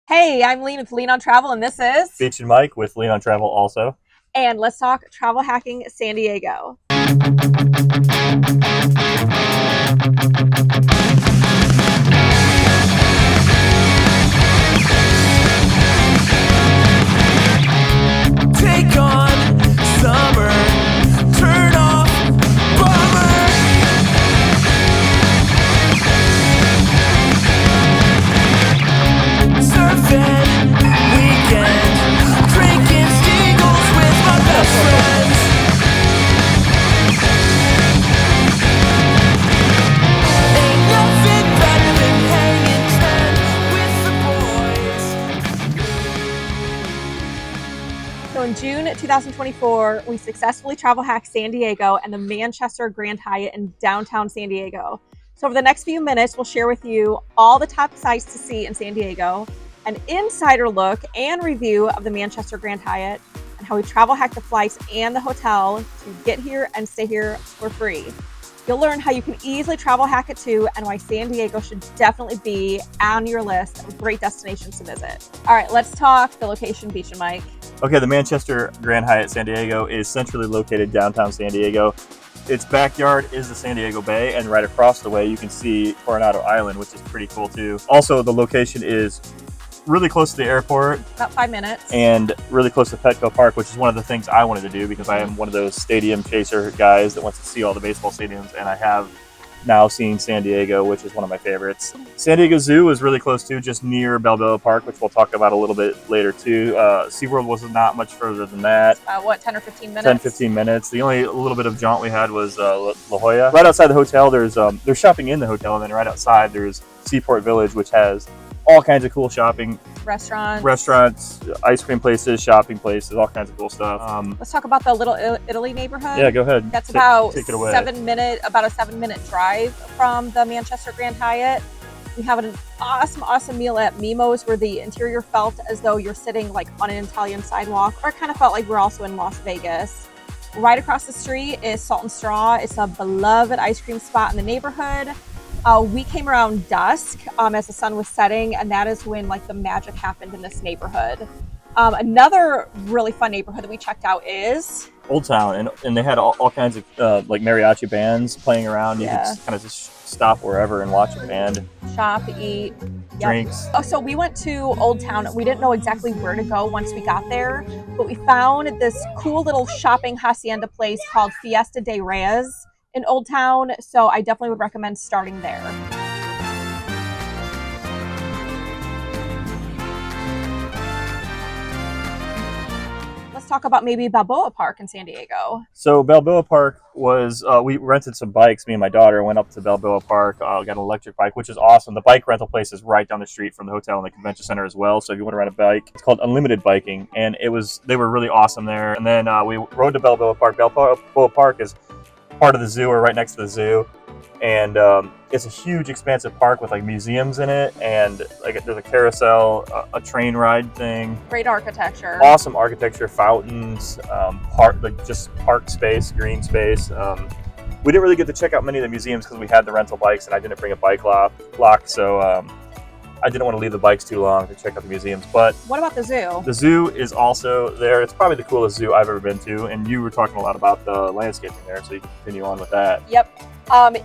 Hey, I'm Lean with Lean on Travel, and this is. Beach and Mike with Lean on Travel also. And let's talk travel hacking San Diego. Take on summer, turn off bummer. Surfing weekend, drinking Steagles with my best friends. Ain't nothing better than hanging ten with the boys. So in June 2024, we successfully travel hacked San Diego and the Manchester Grand Hyatt in downtown San Diego. So over the next few minutes, we'll share with you all the top sights to see in San Diego, an insider look and review of the Manchester Grand Hyatt, and how we travel hacked the flights and the hotel to get here and stay here for free. You'll learn how you can easily travel hack it too, and why San Diego should definitely be on your list of great destinations to visit. All right, let's talk the location, Beach and Mike. Okay, the Manchester Grand Hyatt San Diego is centrally located downtown San Diego. Its backyard is the San Diego Bay, and right across the way you can see Coronado Island, which is pretty cool too. Also, the location is really close to the airport About 5 minutes. and really close to Petco Park, which is one of the things I wanted to do because I am one of those stadium chaser guys that wants to see all the baseball stadiums, and I have now seen San Diego, which is one of my favorites. San Diego Zoo is really close to, just near Balboa Park, which we'll talk about a little bit later too. SeaWorld was not much further than that. 10 or 15 minutes? 10, 15 minutes. The only little bit of jaunt we had was La Jolla. Right outside the hotel, there's shopping in the hotel, and then right outside there's Seaport Village, which has all kinds of cool shopping. Restaurants, ice cream places, shopping places, all kinds of cool stuff. Let's talk about the Little Italy neighborhood. Yeah, go ahead. That's about take it away. about a 7-minute drive from the Manchester Grand Hyatt. We have an awesome meal at Mimo's, where the interior felt as though you're sitting like on an Italian sidewalk, or it kind of felt like we're also in Las Vegas. Right across the street is Salt and Straw. It's a beloved ice cream spot in the neighborhood. We came around dusk as the sun was setting, and that is when like the magic happened in this neighborhood. Another really fun neighborhood that we checked out is Old Town, and they had all kinds of like mariachi bands playing around. You Yeah. could kind of just stop wherever and watch a band, shop, eat, drinks. Oh, so we went to Old Town. We didn't know exactly where to go once we got there, but we found this cool little shopping hacienda place called Fiesta de Reyes in Old Town. So I definitely would recommend starting there. Let's talk about maybe Balboa Park in San Diego. So Balboa Park was, we rented some bikes, me and my daughter went up to Balboa Park, got an electric bike, which is awesome. The bike rental place is right down the street from the hotel and the convention center as well. So if you want to rent a bike, it's called Unlimited Biking, and they were really awesome there. And then we rode to Balboa Park. Balboa Park is part of the zoo, or right next to the zoo. And it's a huge expansive park with like museums in it, and like there's a carousel, a train ride thing. Great architecture. Awesome architecture, fountains, park space, green space. We didn't really get to check out many of the museums because we had the rental bikes, and I didn't bring a bike lock, so I didn't want to leave the bikes too long to check out the museums. But what about the zoo? The zoo is also there. It's probably the coolest zoo I've ever been to, and you were talking a lot about the landscaping there, so you can continue on with that. Yep.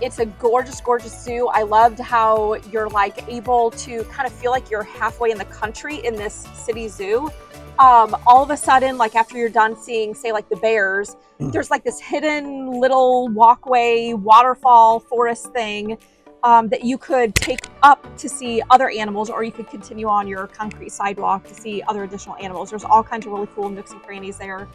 It's a gorgeous zoo. I loved how you're like able to kind of feel like you're halfway in the country in this city zoo. All of a sudden, like after you're done seeing, say, like the bears, there's like this hidden little walkway, waterfall, forest thing that you could take up to see other animals, or you could continue on your concrete sidewalk to see other additional animals. There's all kinds of really cool nooks and crannies there.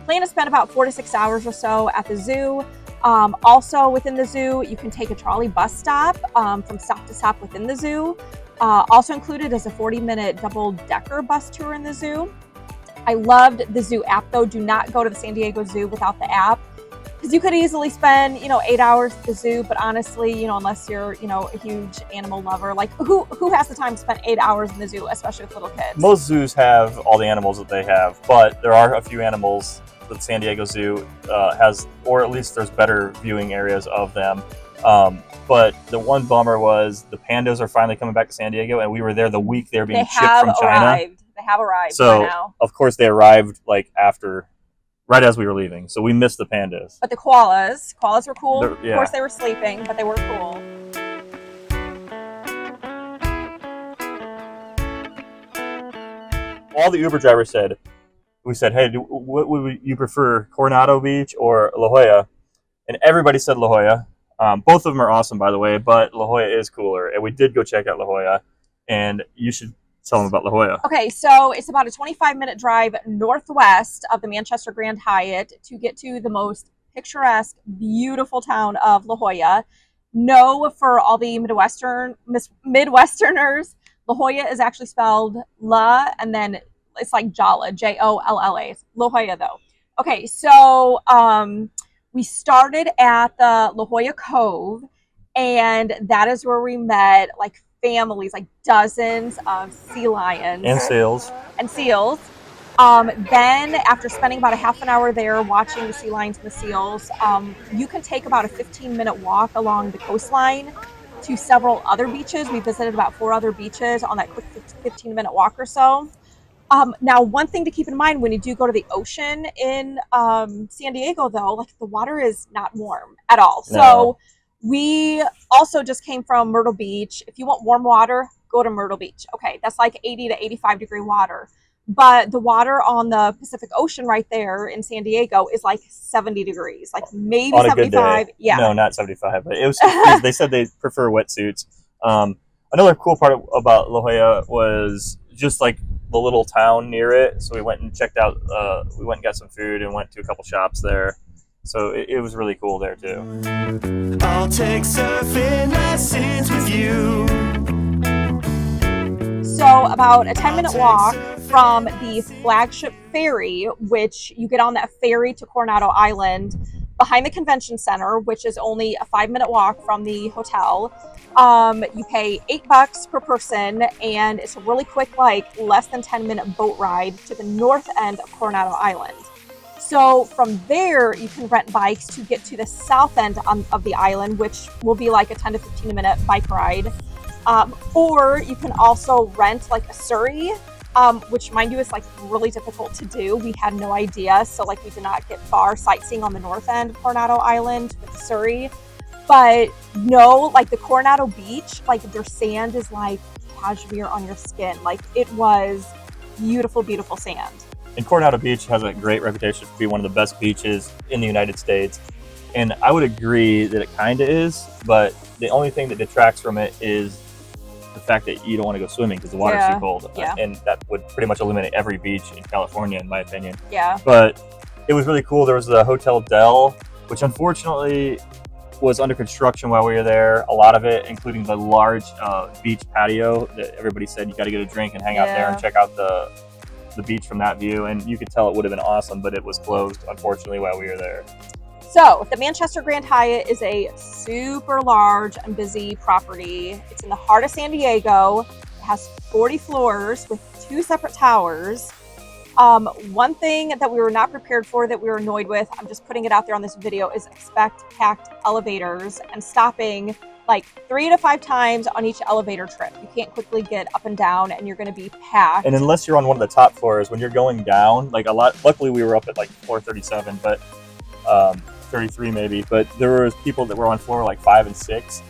Plan to spend about 4 to 6 hours or so at the zoo. Also within the zoo, you can take a trolley bus stop from stop to stop within the zoo. Also included is a 40-minute double-decker bus tour in the zoo. I loved the zoo app though. Do not go to the San Diego Zoo without the app, because you could easily spend 8 hours at the zoo, but honestly, unless you're a huge animal lover, like who has the time to spend 8 hours in the zoo, especially with little kids? Most zoos have all the animals that they have, but there are a few animals that the San Diego Zoo has, or at least there's better viewing areas of them. But the one bummer was the pandas are finally coming back to San Diego, and we were there the week they were being They shipped have from China. arrived. They have arrived by So now. of course they arrived like right as we were leaving. So we missed the pandas. But the koalas were cool. Yeah. Of course, they were sleeping, but they were cool. All the Uber drivers said, we said, hey, what would you prefer, Coronado Beach or La Jolla? And everybody said La Jolla. Both of them are awesome, by the way, but La Jolla is cooler. And we did go check out La Jolla, and you should tell them about La Jolla. Okay, so it's about a 25-minute drive northwest of the Manchester Grand Hyatt to get to the most picturesque, beautiful town of La Jolla. No, for all the Midwesterners, La Jolla is actually spelled La, and then it's like Jolla, Jolla. La Jolla, though. Okay, so we started at the La Jolla Cove, and that is where we met like families, like dozens of sea lions And seals. Then after spending about a half an hour there watching the sea lions and the seals, you can take about a 15-minute walk along the coastline to several other beaches. We visited about 4 other beaches on that quick 15-minute walk or so. Now, one thing to keep in mind when you do go to the ocean in San Diego, though, like the water is not warm at all. No. So we also just came from Myrtle Beach. If you want warm water, go to Myrtle Beach. Okay, that's like 80 to 85 degree water. But the water on the Pacific Ocean right there in San Diego is like 70 degrees, like maybe On a 75. good day. Yeah. No, not 75, but it was. They said they prefer wetsuits. Another cool part about La Jolla was just like the little town near it. So we went and checked out. We went and got some food and went to a couple shops there. So it was really cool there too. I'll take surfing lessons with you. So about a 10-minute walk from the flagship ferry, which you get on that ferry to Coronado Island, behind the convention center, which is only a 5-minute walk from the hotel. You pay $8 per person, and it's a really quick, like less than 10-minute boat ride to the north end of Coronado Island. So from there, you can rent bikes to get to the south end of the island, which will be like a 10 to 15-minute bike ride. Or you can also rent like a surrey, which mind you is like really difficult to do. We had no idea. So like we did not get far sightseeing on the north end of Coronado Island with the surrey. But no, like the Coronado Beach, like their sand is like cashmere on your skin. Like it was beautiful, beautiful sand. And Coronado Beach has a great reputation for being one of the best beaches in the United States. And I would agree that it kind of is, but the only thing that detracts from it is the fact that you don't want to go swimming because the water's too cold. Yeah. And that would pretty much eliminate every beach in California, in my opinion. Yeah. But it was really cool. There was the Hotel Del, which unfortunately was under construction while we were there. A lot of it, including the large beach patio that everybody said you got to get a drink and hang out there and check out the beach from that view. And you could tell it would have been awesome, but it was closed, unfortunately, while we were there. So the Manchester Grand Hyatt is a super large and busy property. It's in the heart of San Diego. It has 40 floors with 2 separate towers. One thing that we were not prepared for that we were annoyed with, I'm just putting it out there on this video, is expect packed elevators and stopping like 3 to 5 times on each elevator trip. You can't quickly get up and down and you're going to be packed. And unless you're on one of the top floors, when you're going down, like luckily we were up at like floor 37, but 33 maybe, but there was people that were on floor like 5 and 6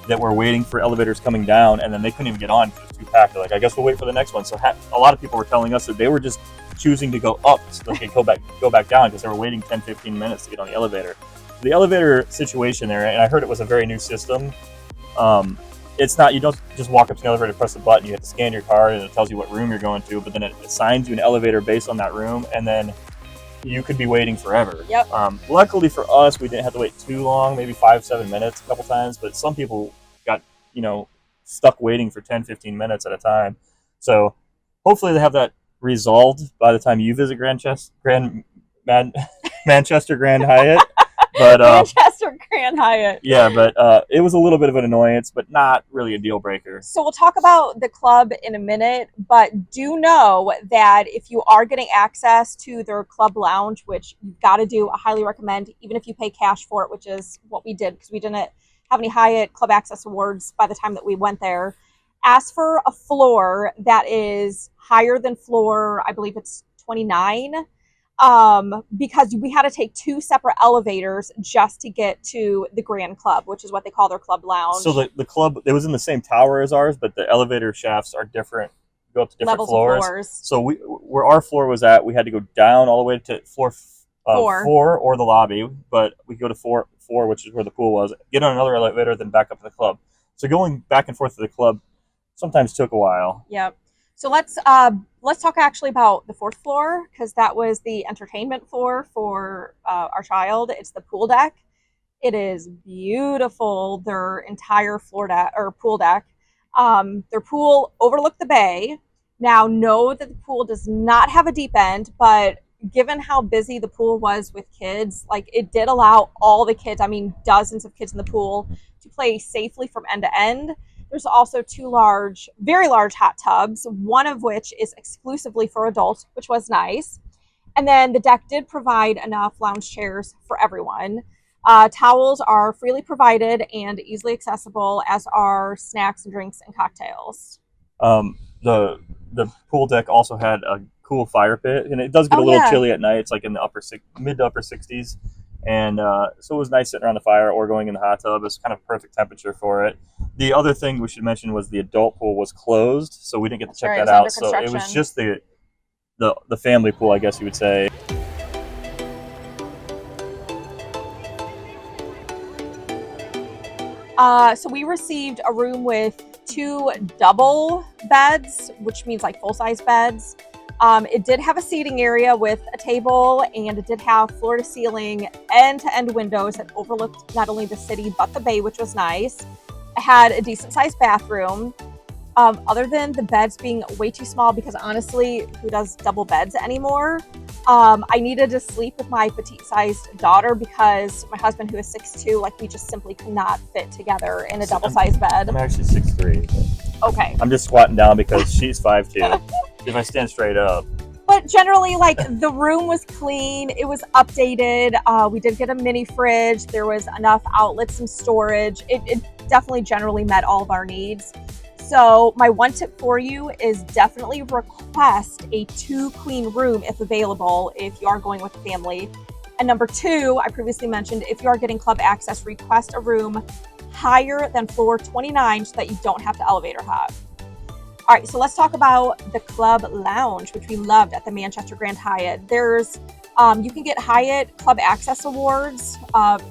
that were waiting for elevators coming down, and then they couldn't even get on because it was too packed. They're like, I guess we'll wait for the next one. So a lot of people were telling us that they were just choosing to go up so they could go back down because they were waiting 10-15 minutes to get on the elevator. The elevator situation there, and I heard it was a very new system. It's not, you don't just walk up to the elevator, press the button, you have to scan your card and it tells you what room you're going to, but then it assigns you an elevator based on that room, and then you could be waiting forever. Yep. Luckily for us, we didn't have to wait too long, maybe 5-7 minutes a couple times, but some people got, stuck waiting for 10-15 minutes at a time. So hopefully they have that resolved by the time you visit Manchester Grand Hyatt. But Manchester Grand Hyatt. Yeah, but it was a little bit of an annoyance, but not really a deal breaker. So we'll talk about the club in a minute, but do know that if you are getting access to their club lounge, which you've got to do, I highly recommend, even if you pay cash for it, which is what we did because we didn't have any Hyatt Club Access Awards by the time that we went there. Ask for a floor that is higher than floor, I believe it's 29, because we had to take 2 separate elevators just to get to the Grand Club, which is what they call their club lounge. So the club, it was in the same tower as ours, but the elevator shafts are different, go up to different Levels floors. of floors. So where our floor was at, we had to go down all the way to floor 4 or the lobby, but we go to 4, which is where the pool was, get on another elevator, then back up to the club. So going back and forth to the club sometimes took a while. Yep. So let's talk actually about the 4th floor, because that was the entertainment floor for our child. It's the pool deck. It is beautiful. Their entire floor deck or pool deck. Their pool overlooked the bay. Now, know that the pool does not have a deep end, but given how busy the pool was with kids, like it did allow all the kids, I mean dozens of kids in the pool, to play safely from end to end. There's also 2 very large hot tubs, one of which is exclusively for adults, which was nice. And then the deck did provide enough lounge chairs for everyone. Towels are freely provided and easily accessible, as are snacks and drinks and cocktails. The pool deck also had a cool fire pit, and it does get a little chilly at night. It's like in the mid to upper 60s. And so it was nice sitting around the fire or going in the hot tub. It's kind of perfect temperature for it. The other thing we should mention was the adult pool was closed, so we didn't get to check that out. So it was just the family pool, I guess you would say. So we received a room with 2 double beds, which means like full-size beds. It did have a seating area with a table, and it did have floor-to-ceiling, end-to-end windows that overlooked not only the city but the bay, which was nice. It had a decent-sized bathroom. Other than the beds being way too small, because honestly, who does double beds anymore? I needed to sleep with my petite-sized daughter because my husband, who is 6'2", like we just simply could not fit together in a double-sized bed. I'm actually 6'3". Okay. I'm just squatting down because she's 5'2". If I stand straight up. But generally, like, the room was clean. It was updated. We did get a mini fridge. There was enough outlets and storage. It definitely generally met all of our needs. So my one tip for you is definitely request a 2-queen room if available, if you are going with a family. And number 2, I previously mentioned, if you are getting club access, request a room higher than floor 29 so that you don't have to elevator hop. All right, so let's talk about the club lounge, which we loved at the Manchester Grand Hyatt. There's, you can get Hyatt Club Access Awards.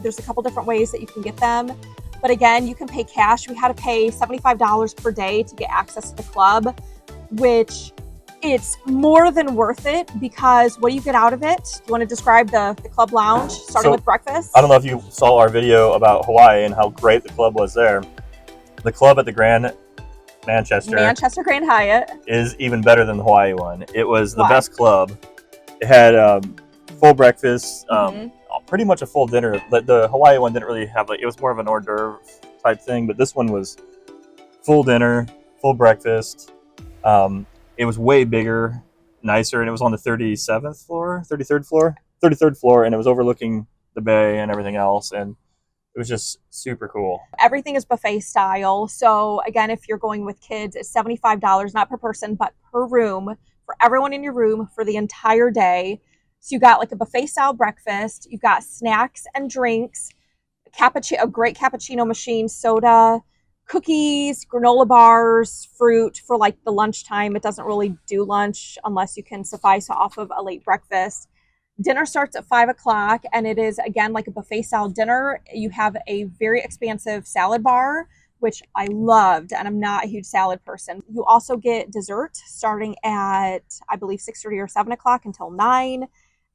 There's a couple different ways that you can get them. But again, you can pay cash. We had to pay $75 per day to get access to the club, which it's more than worth it, because what do you get out of it? Do you want to describe the club lounge, starting with breakfast? I don't know if you saw our video about Hawaii and how great the club was there. The club at the Manchester Grand Hyatt is even better than the Hawaii one. It was the best club. It had full breakfast, pretty much a full dinner. The Hawaii one didn't really have, like, it was more of an hors d'oeuvre type thing, but this one was full dinner, full breakfast. It was way bigger, nicer, and it was on the 33rd floor, and it was overlooking the bay and everything else, and it was just super cool. Everything is buffet style. So again, if you're going with kids, it's $75, not per person, but per room, for everyone in your room for the entire day. So you got like a buffet style breakfast, you've got snacks and drinks, a great cappuccino machine, soda, cookies, granola bars, fruit for like the lunchtime. It doesn't really do lunch unless you can suffice off of a late breakfast. Dinner starts at 5 o'clock, and it is, again, like a buffet style dinner. You have a very expansive salad bar, which I loved, and I'm not a huge salad person. You also get dessert starting at, I believe, 6:30 or 7 o'clock until 9.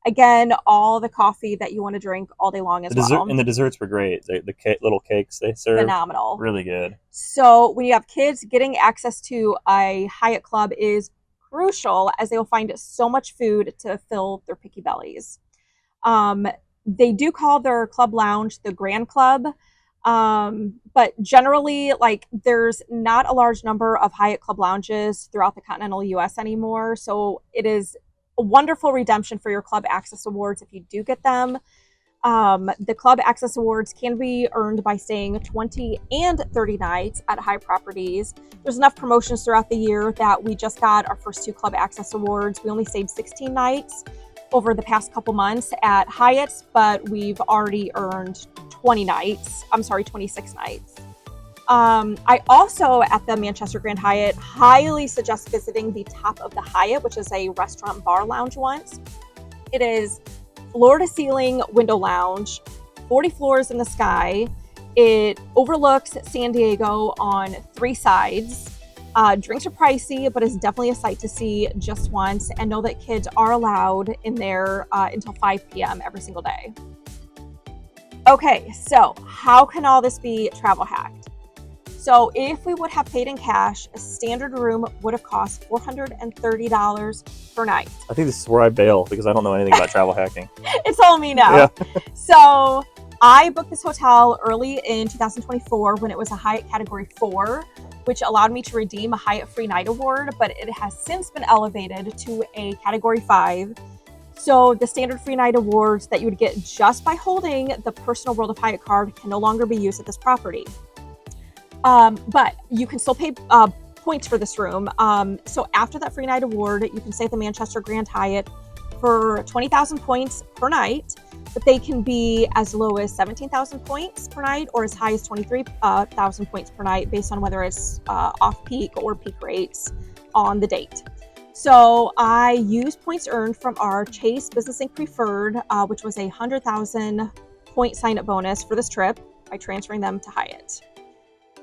Again, all the coffee that you want to drink all day long as well. And the desserts were great. The little cakes they served. Phenomenal. Really good. So when you have kids, getting access to a Hyatt Club is crucial, as they will find so much food to fill their picky bellies. They do call their club lounge the Grand Club, but generally, like, there's not a large number of Hyatt Club lounges throughout the continental US anymore, so it is a wonderful redemption for your club access awards if you do get them. The club access awards can be earned by staying 20 and 30 nights at Hyatt properties. There's enough promotions throughout the year that we just got our first 2 club access awards. We only stayed 16 nights over the past couple months at Hyatt, but we've already earned 26 nights. I also, at the Manchester Grand Hyatt, highly suggest visiting the Top of the Hyatt, which is a restaurant bar lounge once. It is floor-to-ceiling window lounge, 40 floors in the sky. It overlooks San Diego on 3 sides. Drinks are pricey, but it's definitely a sight to see just once, and know that kids are allowed in there until 5 p.m. every single day. Okay, so how can all this be travel hacked? So if we would have paid in cash, a standard room would have cost $430 per night. I think this is where I bail because I don't know anything about travel hacking. It's all me now. Yeah. So I booked this hotel early in 2024 when it was a Hyatt Category 4, which allowed me to redeem a Hyatt Free Night Award, but it has since been elevated to a Category 5. So the standard Free Night Awards that you would get just by holding the Personal World of Hyatt card can no longer be used at this property. But you can still pay points for this room. So after that Free Night Award, you can stay at the Manchester Grand Hyatt for 20,000 points per night, but they can be as low as 17,000 points per night or as high as 23,000 points per night based on whether it's off-peak or peak rates on the date. So I used points earned from our Chase Business Inc. Preferred, which was a 100,000 point sign-up bonus for this trip by transferring them to Hyatt.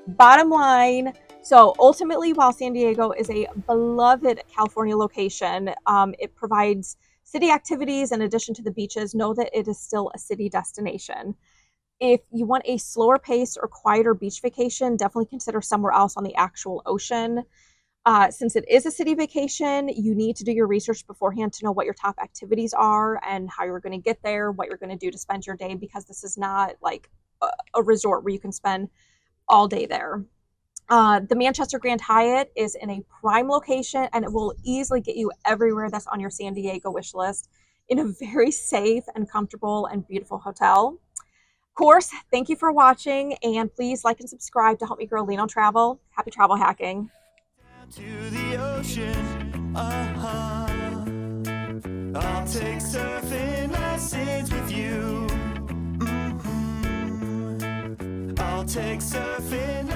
Bottom line, so ultimately, while San Diego is a beloved California location, it provides city activities in addition to the beaches. Know that it is still a city destination. If you want a slower pace or quieter beach vacation, definitely consider somewhere else on the actual ocean. Since it is a city vacation, you need to do your research beforehand to know what your top activities are and how you're going to get there, what you're going to do to spend your day, because this is not like a resort where you can spend all day there. The Manchester Grand Hyatt is in a prime location, and it will easily get you everywhere that's on your San Diego wish list in a very safe and comfortable and beautiful hotel. Of course, thank you for watching, and please like and subscribe to help me grow Lean on Travel. Happy travel hacking. To the ocean, I'll take surfing lessons with you. I'll take surfing